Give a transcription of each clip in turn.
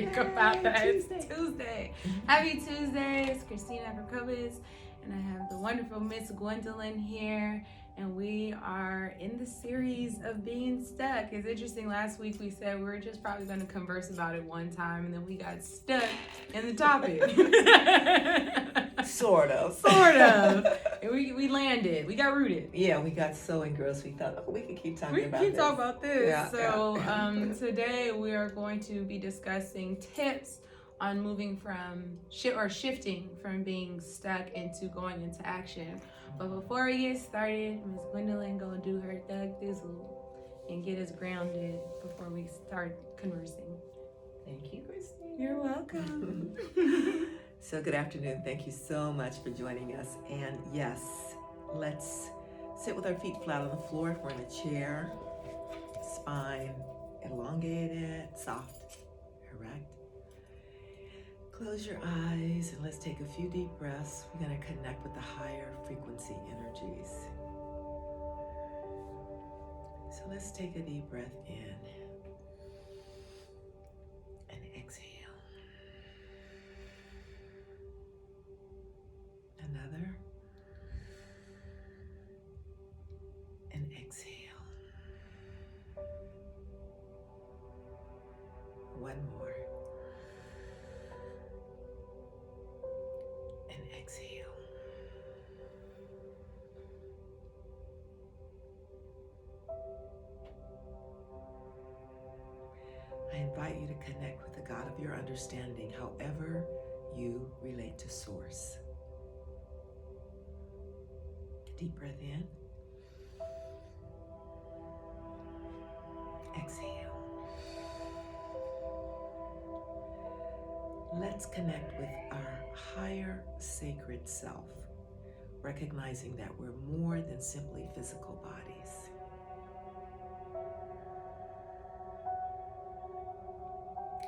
Think about that. It's Tuesday. Happy Tuesday. It's Christina Krokowitz, and I have the wonderful Miss Gwendolyn here. And we are in the series of being stuck. It's interesting. Last week we said we were just probably going to converse about it one time, and then we got stuck in the topic. Sort of. And we landed. We got rooted. Yeah, we got so engrossed. We thought, we could keep talking We about can this. talk about this. Yeah. Today we are going to be discussing tips on moving from shifting from being stuck into going into action. But before we get started, Miss Gwendolyn gonna do her thug dizzle and get us grounded before we start conversing. Thank you, Christine. You're welcome. So good afternoon. Thank you so much for joining us. And yes, let's sit with our feet flat on the floor if we're in a chair. Spine elongated, soft, erect. Close your eyes and let's take a few deep breaths. We're going to connect with the higher frequency energies. So let's take a deep breath in and exhale. Another. And exhale. One more. And exhale. I invite you to connect with the God of your understanding, however you relate to Source. Deep breath in. Exhale. Let's connect with our higher sacred self, recognizing that we're more than simply physical bodies.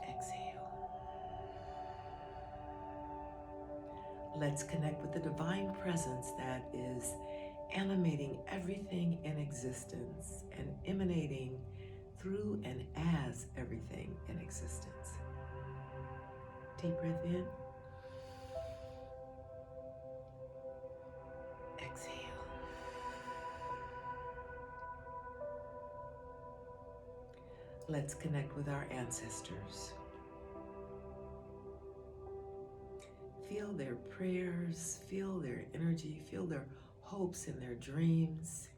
Exhale. Let's connect with the divine presence that is animating everything in existence and emanating through and as everything in existence. Deep breath in. Exhale. Let's connect with our ancestors. Feel their prayers, feel their energy, feel their hopes and their dreams.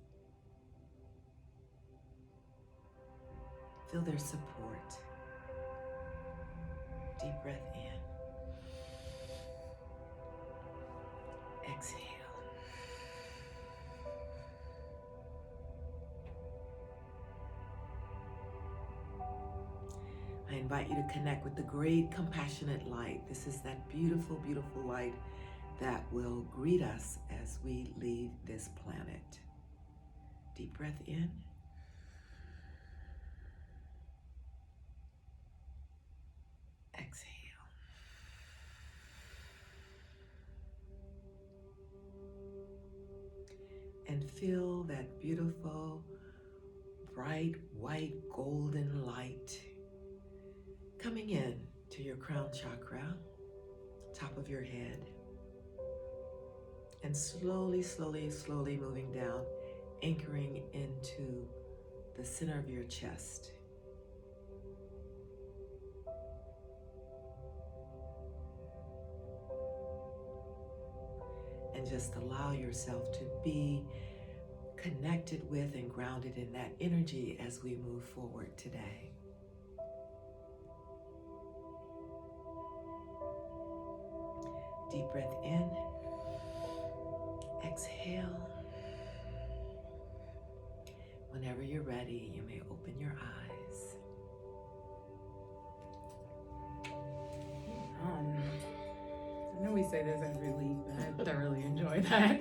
Feel their support. Deep breath in. Exhale. I invite you to connect with the great compassionate light. This is that beautiful, beautiful light that will greet us as we leave this planet. Deep breath in. Exhale. And feel that beautiful, bright, white, golden light coming in to your crown chakra, top of your head, and slowly, slowly, slowly moving down, anchoring into the center of your chest. And just allow yourself to be connected with and grounded in that energy as we move forward today. Deep breath in. Exhale. Whenever you're ready, you may open your eyes. I know we say this every week, but I thoroughly enjoy that.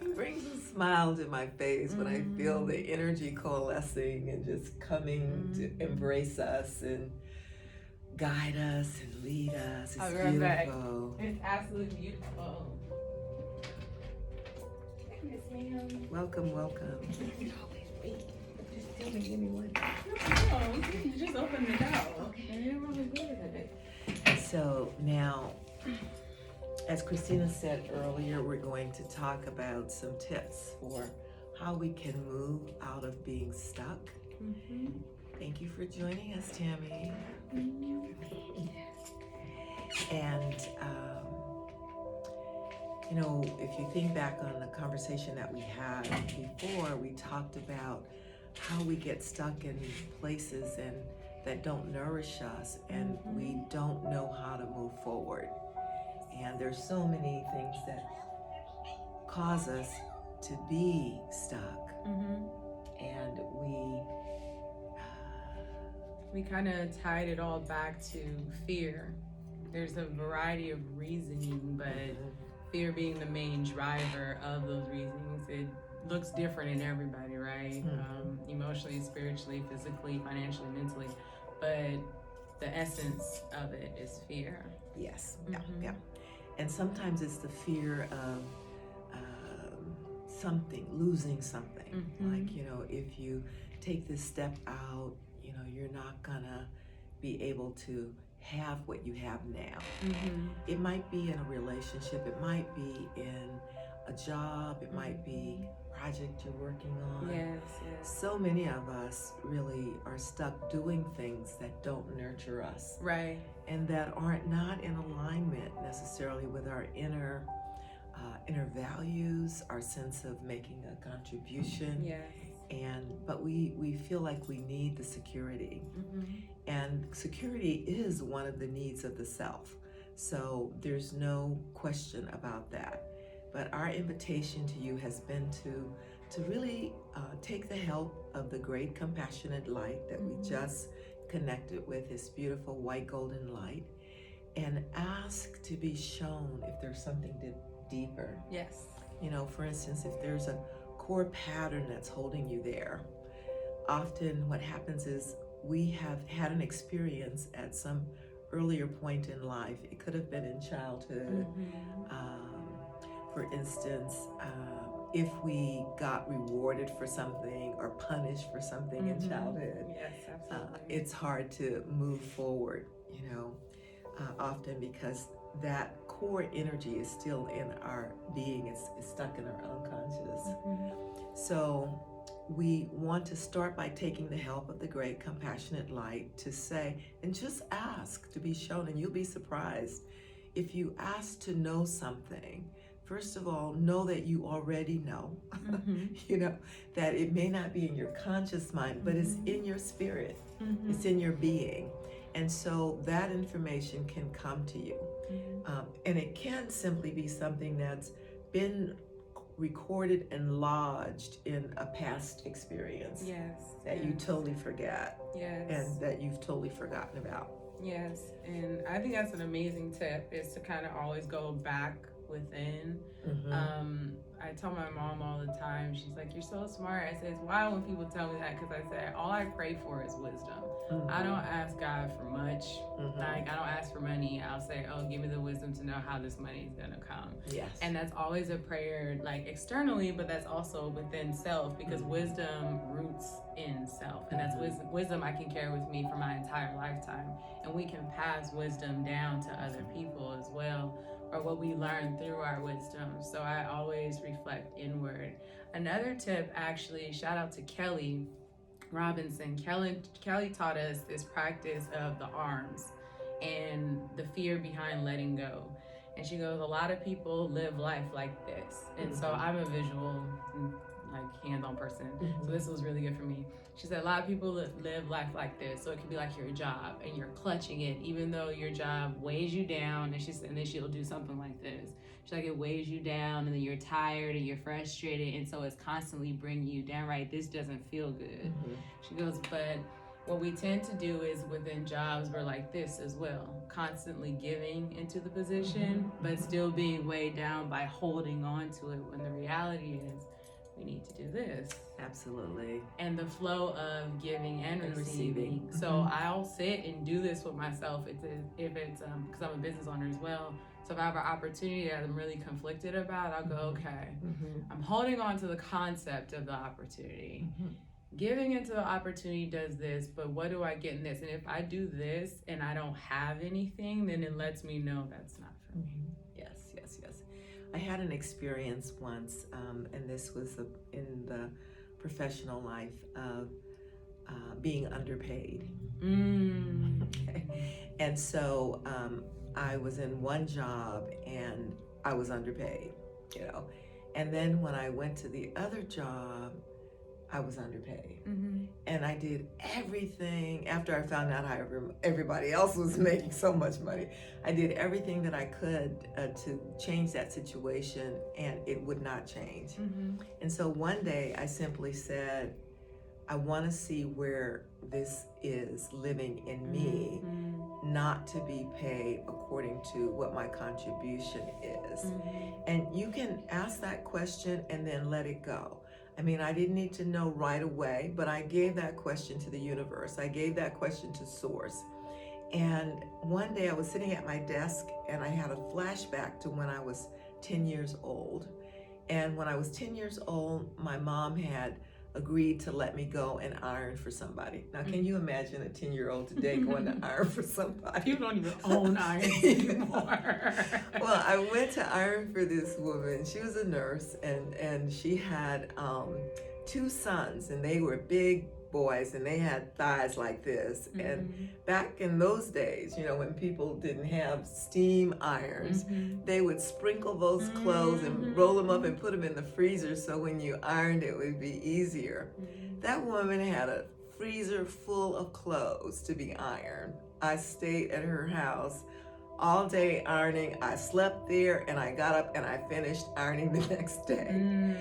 It brings a smile to my face when I feel the energy coalescing and just coming to embrace us and guide us and lead us. It's I'll be right back. beautiful. It's absolutely beautiful. Welcome, welcome. You always wait. Just Give me one. No, you just opened it out. Okay. You're really good at it. So now, as Christina said earlier, we're going to talk about some tips for how we can move out of being stuck. Mm-hmm. Thank you for joining us, Tammy. Mm-hmm. And, you know, if you think back on the conversation that we had before, we talked about how we get stuck in places and that don't nourish us, and we don't know how to move forward. And there's so many things that cause us to be stuck. And we kind of tied it all back to fear. There's a variety of reasoning, but fear being the main driver of those reasonings. It looks different in everybody, right? Emotionally, spiritually, physically, financially, mentally. But the essence of it is fear. Yes, yeah. And sometimes it's the fear of something, losing something. Like, you know, if you take this step out, you know, you're not gonna be able to have what you have now. It might be in a relationship, it might be in a job, it might be a project you're working on. Yes. So many of us really are stuck doing things that don't nurture us. Right. And that aren't not in alignment necessarily with our inner values, our sense of making a contribution. Yes. But we feel like we need the security. And security is one of the needs of the self. So there's no question about that. But our invitation to you has been to really take the help of the great compassionate light that we just connected with, this beautiful white golden light, and ask to be shown if there's something deeper. Yes. You know, for instance, if there's a core pattern that's holding you there, often what happens is we have had an experience at some earlier point in life. It could have been in childhood. For instance, if we got rewarded for something or punished for something in childhood, yes, absolutely. it's hard to move forward, you know, often because that core energy is still in our being, it's stuck in our unconscious. So we want to start by taking the help of the great compassionate light to say, and just ask to be shown, and you'll be surprised. If you ask to know something, first of all, know that you already know, you know, that it may not be in your conscious mind, but it's in your spirit, it's in your being. And so that information can come to you. And it can simply be something that's been recorded and lodged in a past experience. That you totally forgot. And that you've totally forgotten about. Yes, and I think that's an amazing tip, is to kind of always go back within. I tell my mom all the time, she's like, you're so smart. I say, it's wild when people tell me that, because I say, all I pray for is wisdom. I don't ask God for much. Like, I don't ask for money. I'll say, oh, give me the wisdom to know how this money is gonna come. And that's always a prayer, like externally, but that's also within self, because wisdom roots in self, and that's wisdom I can carry with me for my entire lifetime, and we can pass wisdom down to other people as well, or what we learn through our wisdom. So I always reflect inward. Another tip, actually, shout out to Kelly Robinson. Kelly taught us this practice of the arms and the fear behind letting go. And she goes, a lot of people live life like this. And so I'm a visual, like, hands-on person. So this was really good for me. She said a lot of people live life like this. So it could be like your job, and you're clutching it, even though your job weighs you down. And then she'll do something like this. She's like, it weighs you down, and then you're tired and you're frustrated, and so it's constantly bringing you down, right? This doesn't feel good. She goes, but what we tend to do is within jobs, we're like this as well, constantly giving into the position, but still being weighed down by holding on to it, when the reality is we need to do this. Absolutely. And the flow of giving and receiving. So I'll sit and do this with myself. If it's because I'm a business owner as well. So if I have an opportunity that I'm really conflicted about, I'll go, okay, I'm holding on to the concept of the opportunity. giving into the opportunity does this, but what do I get in this? And if I do this and I don't have anything, then it lets me know that's not for me. Yes, yes, yes. I had an experience once, and this was in the professional life of being underpaid. Okay. And so I was in one job and I was underpaid, And then when I went to the other job, I was underpaid. And I did everything after I found out how everybody else was making so much money. I did everything that I could to change that situation, and it would not change. And so one day I simply said, I want to see where this is living in me, not to be paid according to what my contribution is. And you can ask that question and then let it go. I mean, I didn't need to know right away, but I gave that question to the universe. I gave that question to Source. And one day I was sitting at my desk and I had a flashback to when I was 10 years old. And when I was 10 years old, my mom had agreed to let me go and iron for somebody. Now, can you imagine a 10-year-old today going to iron for somebody? People don't even own irons anymore. Well, I went to iron for this woman. She was a nurse, and she had 2 sons, and they were big boys, and they had thighs like this. And back in those days, when people didn't have steam irons, they would sprinkle those clothes and roll them up and put them in the freezer so when you ironed it would be easier. That woman had a freezer full of clothes to be ironed. I stayed at her house all day ironing. I slept there and I got up and I finished ironing the next day.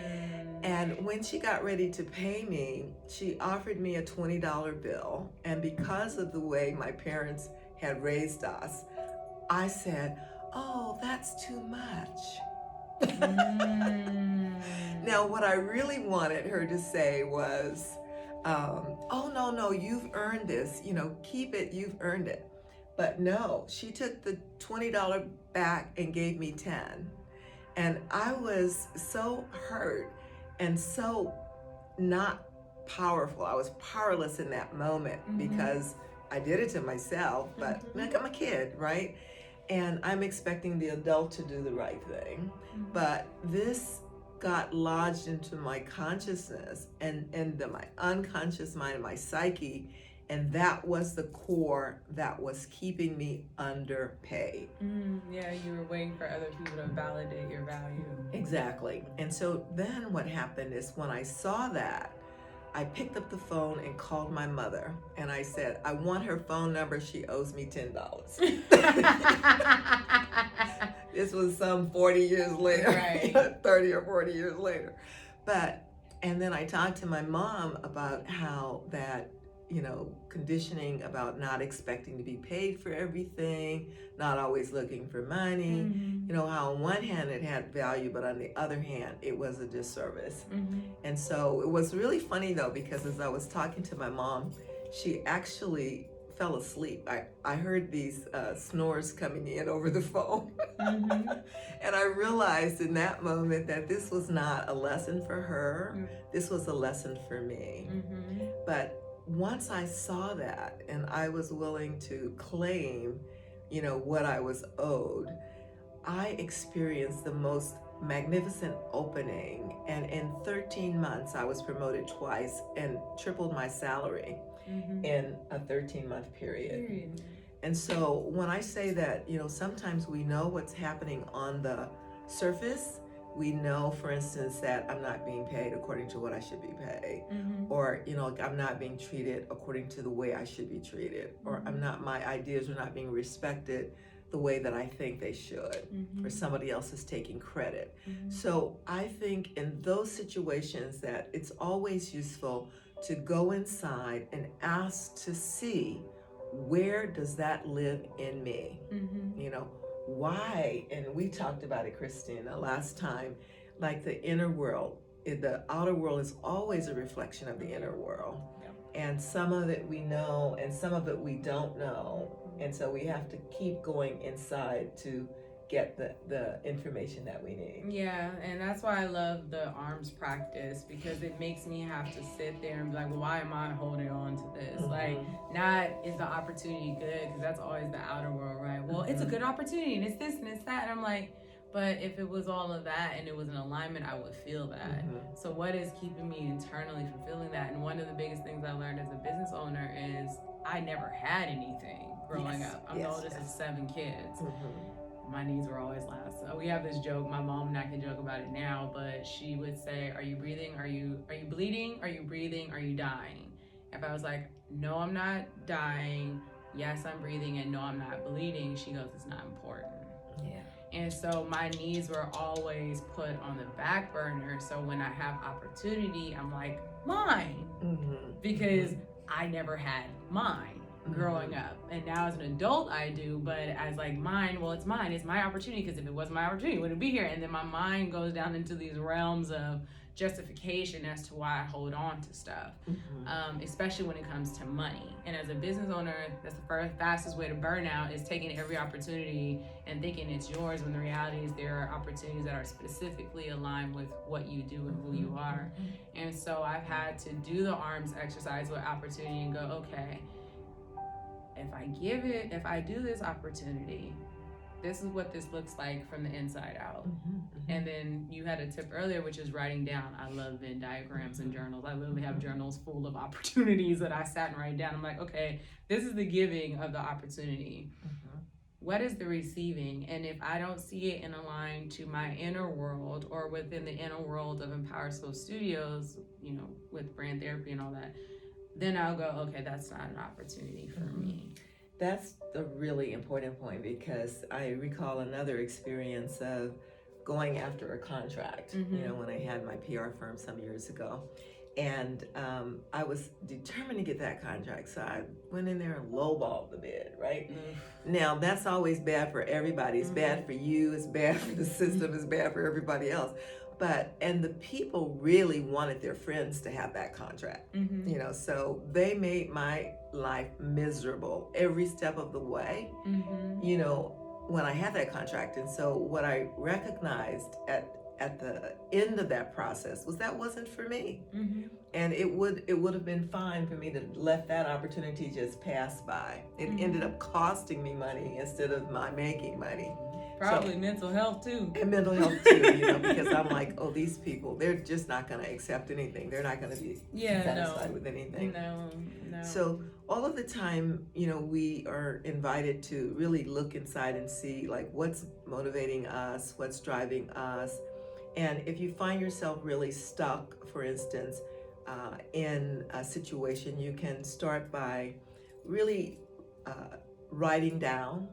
And when she got ready to pay me, she offered me a $20 bill. And because of the way my parents had raised us, I said, "Oh, that's too much." Now, what I really wanted her to say was, "Oh, no, you've earned this. Keep it, you've earned it." But no, she took the $20 back and gave me 10. And I was so hurt and so not powerful. I was powerless in that moment because I did it to myself, but I'm a kid, right? And I'm expecting the adult to do the right thing. But this got lodged into my consciousness and my unconscious mind and my psyche, and that was the core that was keeping me underpaid. Yeah, you were waiting for other people to validate your value. Exactly. And so then what happened is when I saw that, I picked up the phone and called my mother, and I said, I want her phone number. She owes me $10. This was some 40 years later, right. 30 or 40 years later. And then I talked to my mom about how that, conditioning about not expecting to be paid for everything, not always looking for money, how on one hand it had value, but on the other hand, it was a disservice. And so it was really funny though, because as I was talking to my mom, she actually fell asleep. I heard these snores coming in over the phone. And I realized in that moment that this was not a lesson for her. This was a lesson for me. But once I saw that and I was willing to claim, what I was owed, I experienced the most magnificent opening. And in 13 months, I was promoted twice and tripled my salary in a 13-month period. And so when I say that, sometimes we know what's happening on the surface. We know, for instance, that I'm not being paid according to what I should be paid, or I'm not being treated according to the way I should be treated, or my ideas are not being respected the way that I think they should, or somebody else is taking credit. So I think in those situations that it's always useful to go inside and ask to see, where does that live in me? Why? And we talked about it, Christina, last time, like the inner world. The outer world is always a reflection of the inner world. And some of it we know and some of it we don't know. And so we have to keep going inside to get the information that we need. Yeah, and that's why I love the arms practice, because it makes me have to sit there and be like, well, why am I holding on to this? Like, not is the opportunity good, because that's always the outer world, right? Well, it's a good opportunity and it's this and it's that. And I'm like, but if it was all of that and it was in alignment, I would feel that. So what is keeping me internally from feeling that? And one of the biggest things I learned as a business owner is I never had anything growing up. I'm the oldest of 7 kids. My needs were always last. So we have this joke, my mom and I can joke about it now, but she would say, are you breathing? Are you bleeding? Are you breathing? Are you dying? If I was like, no, I'm not dying, yes, I'm breathing, and no, I'm not bleeding, she goes, it's not important. Yeah. And so my needs were always put on the back burner. So when I have opportunity, I'm like, mine. Because I never had mine growing up. And now as an adult, I do. But as like mine, well, it's mine. It's my opportunity, because if it wasn't my opportunity, it wouldn't be here. And then my mind goes down into these realms of justification as to why I hold on to stuff, especially when it comes to money. And as a business owner, that's the fastest way to burn out, is taking every opportunity and thinking it's yours, when the reality is there are opportunities that are specifically aligned with what you do and who you are. And so I've had to do the arms exercise with opportunity and go, okay, if I do this opportunity, this is what this looks like from the inside out. And then you had a tip earlier, which is writing down. I love Venn diagrams and journals. I literally have journals full of opportunities that I sat and write down. I'm like, okay, this is the giving of the opportunity. What is the receiving? And if I don't see it in a line to my inner world, or within the inner world of Empower Soul Studios, you know, with brand therapy and all that, then I'll go, okay, that's not an opportunity for me. That's a really important point, because I recall another experience of going after a contract, you know, when I had my PR firm some years ago. And I was determined to get that contract. So I went in there and lowballed the bid, right? Now, that's always bad for everybody. It's bad for you, it's bad for the system, it's bad for everybody else. And the people really wanted their friends to have that contract, you know, so they made my life miserable every step of the way, you know, when I had that contract. And so what I recognized at the end of that process was that wasn't for me. And it would have been fine for me to let that opportunity just pass by. It ended up costing me money instead of my making money. Probably mental health too. And mental health too, you know, because I'm like, oh, these people, they're just not going to accept anything. They're not going to be satisfied with anything. No. So all of the time, you know, we are invited to really look inside and see like what's motivating us, what's driving us. And if you find yourself really stuck, for instance, in a situation, you can start by really writing down,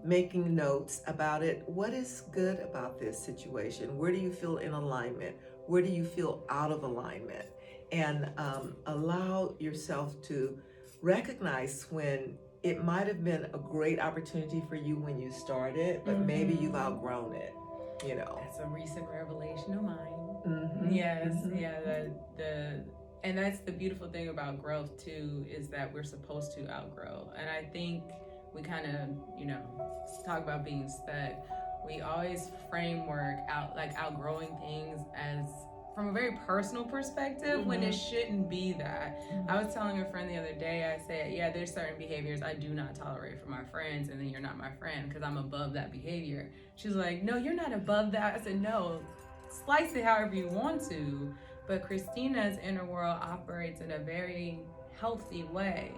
making notes about it. What is good about this situation? Where do you feel in alignment? Where do you feel out of alignment? And allow yourself to recognize when it might have been a great opportunity for you when you started, but maybe you've outgrown it, you know. That's a recent revelation of mine. Yes, and that's the beautiful thing about growth too, is that we're supposed to outgrow. And I think we kind of, you know, talk about being stuck. We always framework outgrowing things as from a very personal perspective when it shouldn't be that. I was telling a friend the other day, I said, yeah, there's certain behaviors I do not tolerate from my friends, and then you're not my friend because I'm above that behavior. She's like, no, you're not above that. I said, no, slice it however you want to. But Christina's inner world operates in a very healthy way.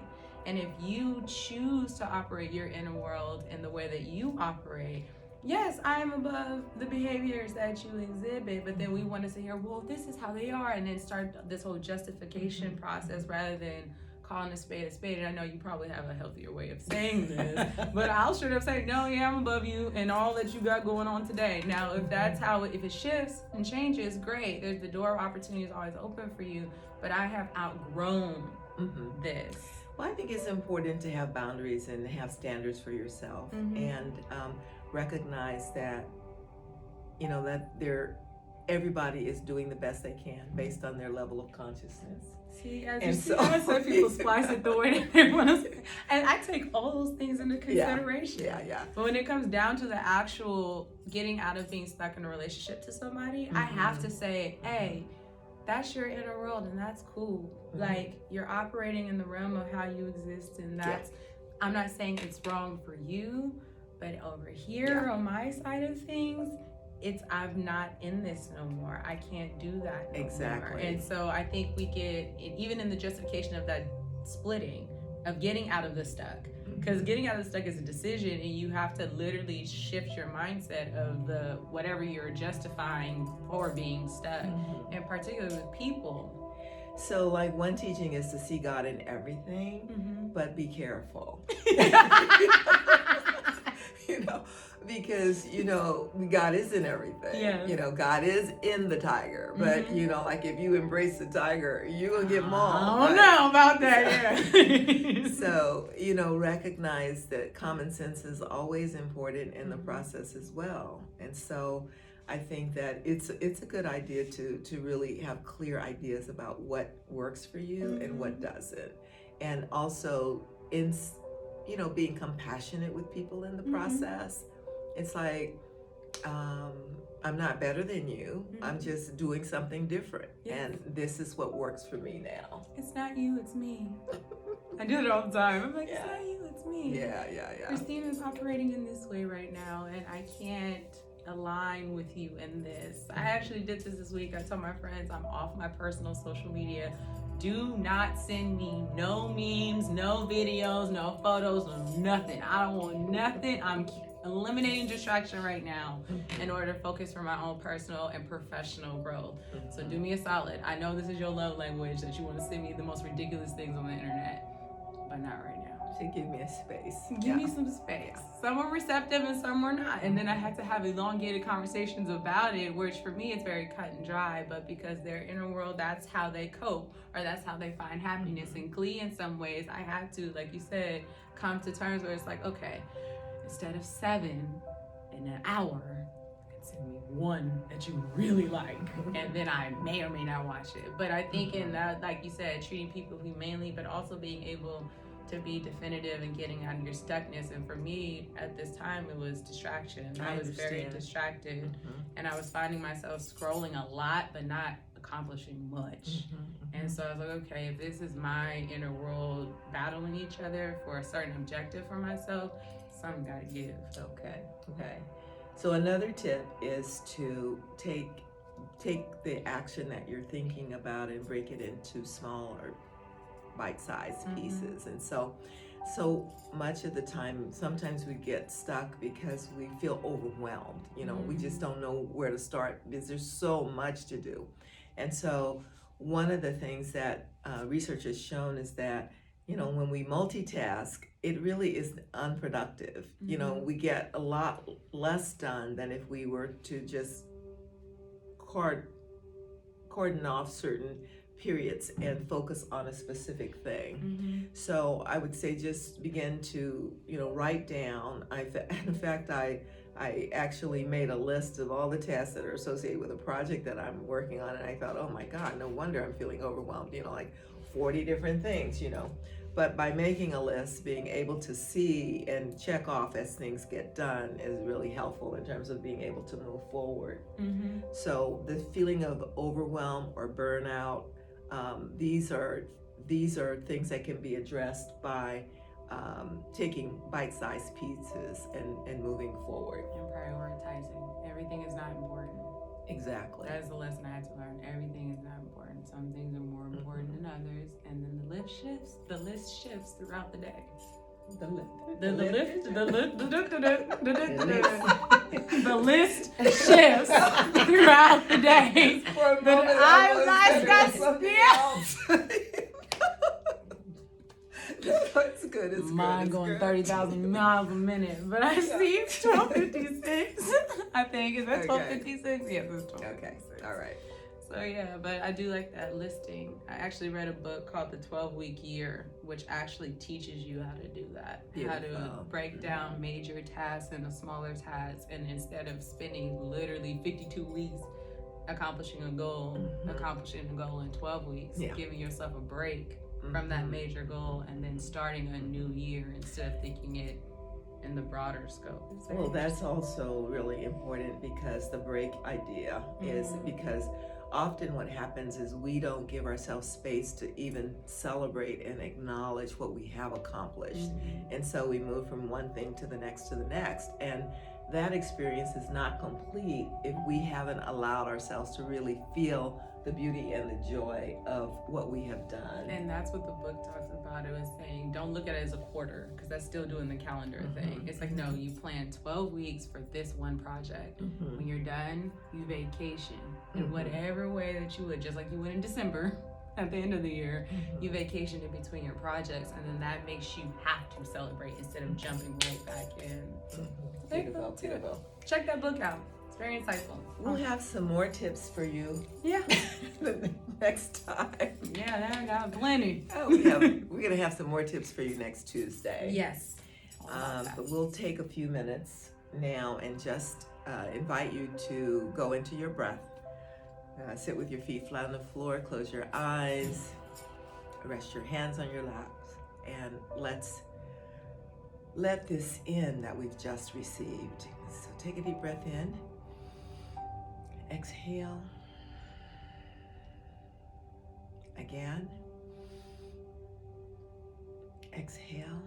And if you choose to operate your inner world in the way that you operate, yes, I am above the behaviors that you exhibit, but then we want to say here, well, this is how they are, and then start this whole justification process rather than calling a spade a spade. And I know you probably have a healthier way of saying this, but I'll straight up say, no, yeah, I'm above you and all that you got going on today. Now, if that's how if it shifts and changes, great. There's the door of opportunity is always open for you, but I have outgrown this. Well, I think it's important to have boundaries and have standards for yourself, and recognize that, you know, that everybody is doing the best they can based on their level of consciousness. See, as you see, I said people splice it the way that they want to, and I take all those things into consideration. Yeah. But when it comes down to the actual getting out of being stuck in a relationship to somebody, I have to say, hey, that's your inner world, and that's cool. Like, you're operating in the realm of how you exist, and that's, I'm not saying it's wrong for you, but over here on my side of things, I'm not in this no more. I can't do that no more. And so I think we get, even in the justification of that splitting, of getting out of the stuck, because getting out of the stuck is a decision, and you have to literally shift your mindset of the whatever you're justifying for being stuck, and particularly with people. So, like, one teaching is to see God in everything, but be careful. Because, God is in everything. Yeah. God is in the tiger. But, like, if you embrace the tiger, you're going to get mauled. I don't know about that, So, recognize that common sense is always important in the process as well. And so I think that it's a good idea to really have clear ideas about what works for you and what doesn't. And also, being compassionate with people in the process. It's like, I'm not better than you. I'm just doing something different. And this is what works for me now. It's not you, it's me. I do it all the time. I'm like, it's not you, it's me. Yeah. Christina's operating in this way right now, and I can't align with you in this. I actually did this week. I told my friends I'm off my personal social media. Do not send me no memes, no videos, no photos, no nothing. I don't want nothing. I'm eliminating distraction right now in order to focus for my own personal and professional growth. So do me a solid. I know this is your love language, that you want to send me the most ridiculous things on the internet, but not right now. To give me a space. Give me some space. Some were receptive and some were not. And then I had to have elongated conversations about it, which for me it's very cut and dry, but because their inner world, that's how they cope, or that's how they find happiness and glee in some ways. I had to, like you said, come to terms where it's like, okay, instead of 7 in an hour, you can send me one that you really like, and then I may or may not watch it. But I think in that, like you said, treating people humanely, but also being able to be definitive and getting out of your stuckness. And for me at this time, it was distraction. I was very distracted, and I was finding myself scrolling a lot but not accomplishing much. And so I was like, okay, if this is my inner world battling each other for a certain objective for myself, something gotta give. Okay. So another tip is to take the action that you're thinking about and break it into smaller bite-sized pieces. And so much of the time, sometimes we get stuck because we feel overwhelmed. We just don't know where to start because there's so much to do. And so one of the things that research has shown is that, when we multitask, it really is unproductive. We get a lot less done than if we were to just cordon off certain periods and focus on a specific thing. So I would say just begin to, write down. In fact, I actually made a list of all the tasks that are associated with a project that I'm working on, and I thought, oh my God, no wonder I'm feeling overwhelmed, like 40 different things, But by making a list, being able to see and check off as things get done is really helpful in terms of being able to move forward. So the feeling of overwhelm or burnout, these are things that can be addressed by taking bite-sized pieces and moving forward. And prioritizing. Everything is not important. Exactly. That is the lesson I had to learn. Everything is not important. Some things are more important than others, and then the list shifts throughout the day. The list shifts throughout the day. But I got It's good. It's mine good. Going 30,000 miles a minute, but I see 1256. I think is that 1256? Yes, it's 1256. Okay. All right. So yeah, but I do like that listing. I actually read a book called The 12-Week Year, which actually teaches you how to do that. How to break down major tasks into smaller tasks, and instead of spending literally 52 weeks accomplishing a goal in 12 weeks, Yeah. giving yourself a break from that major goal, and then starting a new year instead of thinking it in the broader scope. Well, that's also really important, because the break idea is because often what happens is we don't give ourselves space to even celebrate and acknowledge what we have accomplished. And so we move from one thing to the next to the next. And that experience is not complete if we haven't allowed ourselves to really feel the beauty and the joy of what we have done. And that's what the book talks about. It was saying, don't look at it as a quarter, because that's still doing the calendar thing. It's like, no, you plan 12 weeks for this one project. When you're done, you vacation in whatever way that you would, just like you would in December at the end of the year. You vacation in between your projects, and then that makes you have to celebrate instead of jumping right back in. Beautiful. Check that book out. It's very insightful. We'll have some more tips for you. Yeah. The next time. Yeah, I got plenty. We're gonna have some more tips for you next Tuesday. Yes. But we'll take a few minutes now and just invite you to go into your breath. Sit with your feet flat on the floor, close your eyes, rest your hands on your laps, and let's let this in that we've just received. So take a deep breath in, exhale, again, exhale,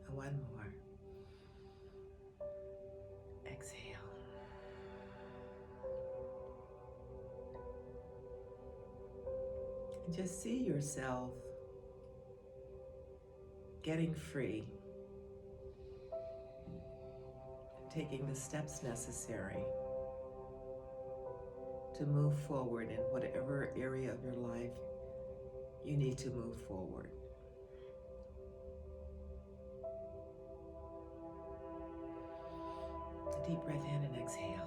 and one more, exhale. And just see yourself getting free, taking the steps necessary to move forward in whatever area of your life you need to move forward. A deep breath in and exhale.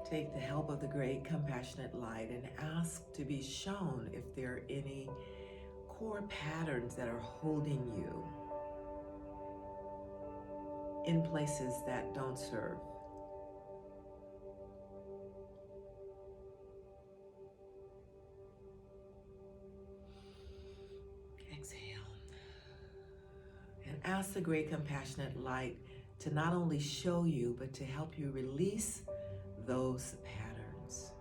Take the help of the great compassionate light and ask to be shown if there are any core patterns that are holding you in places that don't serve. Exhale. And ask the great compassionate light to not only show you, but to help you release those patterns.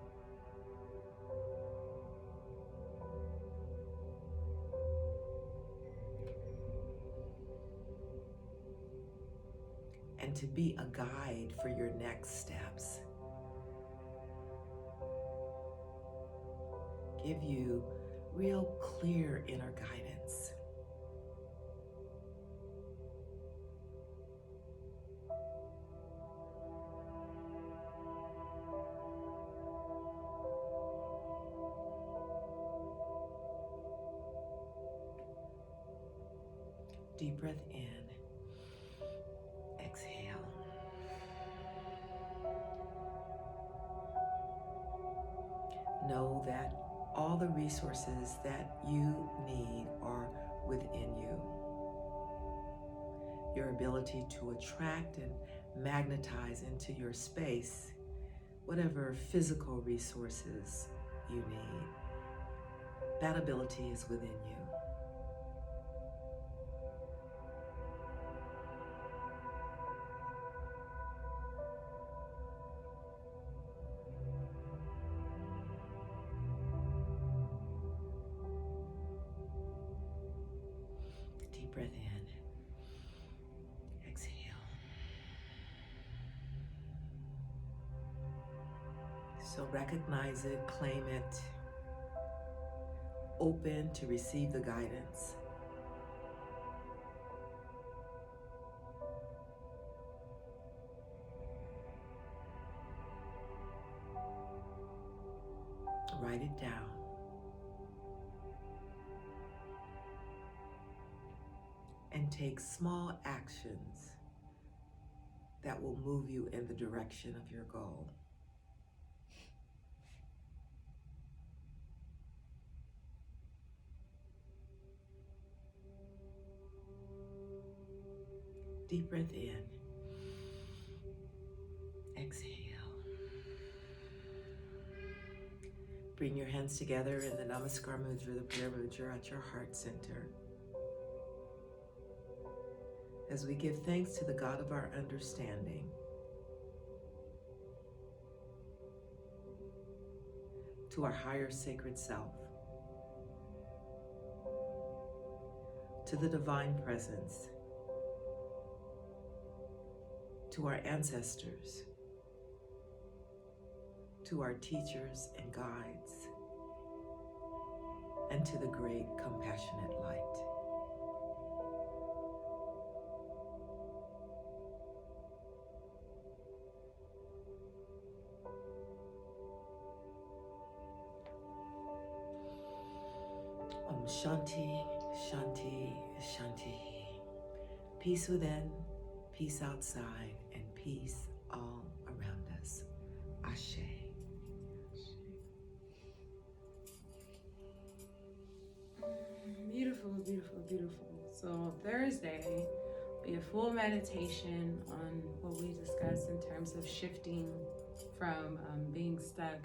And to be a guide for your next steps. Give you real clear inner guidance. Deep breath in. Exhale. Know that all the resources that you need are within you. Your ability to attract and magnetize into your space whatever physical resources you need, that ability is within you. Deep breath in. Exhale. So recognize it, claim it, open to receive the guidance. Write it down. And take small actions that will move you in the direction of your goal. Deep breath in. Exhale. Bring your hands together in the Namaskar Mudra, the prayer mudra at your heart center. As we give thanks to the God of our understanding, to our higher sacred self, to the divine presence, to our ancestors, to our teachers and guides, and to the great compassionate light. Om Shanti, Shanti, Shanti. Peace within, peace outside, and peace all around us. Ashe. Beautiful, beautiful, beautiful. So Thursday, we have full meditation on what we discussed in terms of shifting from being stuck